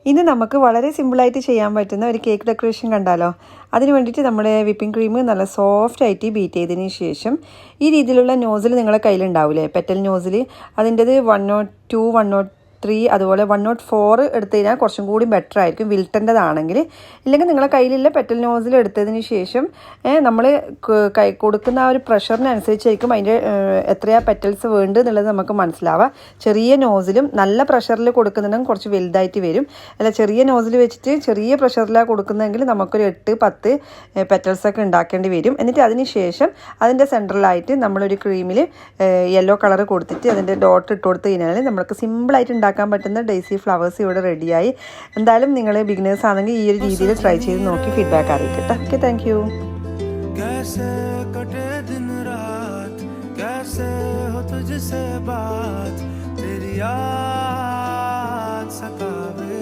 ഇന്ന് നമുക്ക് വളരെ സിമ്പിളായിട്ട് ചെയ്യാൻ പറ്റുന്ന ഒരു കേക്ക് ഡെക്കറേഷൻ കണ്ടാലോ. അതിന് വേണ്ടിയിട്ട് നമ്മൾ വിപ്പിംഗ് ക്രീം നല്ല സോഫ്റ്റ് ആയിട്ട് ബീറ്റ് ചെയ്തതിന് ശേഷം ഈ രീതിയിലുള്ള നോസിൽ നിങ്ങളുടെ കയ്യിലുണ്ടാവില്ലേ, പെറ്റൽ നോസിൽ, അതിൻ്റെത് 102, 103, അതുപോലെ 104 എടുത്തു കഴിഞ്ഞാൽ കുറച്ചും കൂടി ബെറ്റർ ആയിരിക്കും വിൽട്ടൻ്റെതാണെങ്കിൽ. ഇല്ലെങ്കിൽ നിങ്ങളുടെ കയ്യിലുള്ള പെറ്റൽ നോസിൽ എടുത്തതിന് ശേഷം നമ്മൾ കൊടുക്കുന്ന ആ ഒരു പ്രഷറിനനുസരിച്ചായിരിക്കും അതിൻ്റെ എത്രയാ പെറ്റൽസ് വേണ്ടത് എന്നുള്ളത് നമുക്ക് മനസ്സിലാവുക. ചെറിയ നോസിലും നല്ല പ്രഷറിൽ കൊടുക്കുന്നുണ്ടെങ്കിൽ കുറച്ച് വലുതായിട്ട് വരും. അല്ല, ചെറിയ നോസിൽ വെച്ചിട്ട് ചെറിയ പ്രഷറിലാണ് കൊടുക്കുന്നതെങ്കിൽ നമുക്കൊരു 8-10 പെറ്റൽസൊക്കെ ഉണ്ടാക്കേണ്ടി വരും. എന്നിട്ട് അതിന് ശേഷം അതിൻ്റെ സെൻട്രലായിട്ട് നമ്മളൊരു ക്രീമിൽ യെല്ലോ കളർ കൊടുത്തിട്ട് അതിൻ്റെ ഡോട്ട് ഇട്ട് കൊടുത്തു കഴിഞ്ഞാൽ നമുക്ക് സിമ്പിളായിട്ട് ഉണ്ടാക്കാൻ പറ്റുന്ന ഡെയ്സി ഫ്ലവേഴ്സ് ഇവിടെ റെഡിയായി. എന്തായാലും നിങ്ങൾ ബിഗിനേഴ്സ് ആണെങ്കിൽ ഈ ഒരു രീതിയിൽ ട്രൈ ചെയ്ത് നോക്കി ഫീഡ്ബാക്ക് അറിയിക്കട്ടെ. Okay, thank you. कैसे कटे दिन रात, कैसे हो तुझसे बात, तेरी याद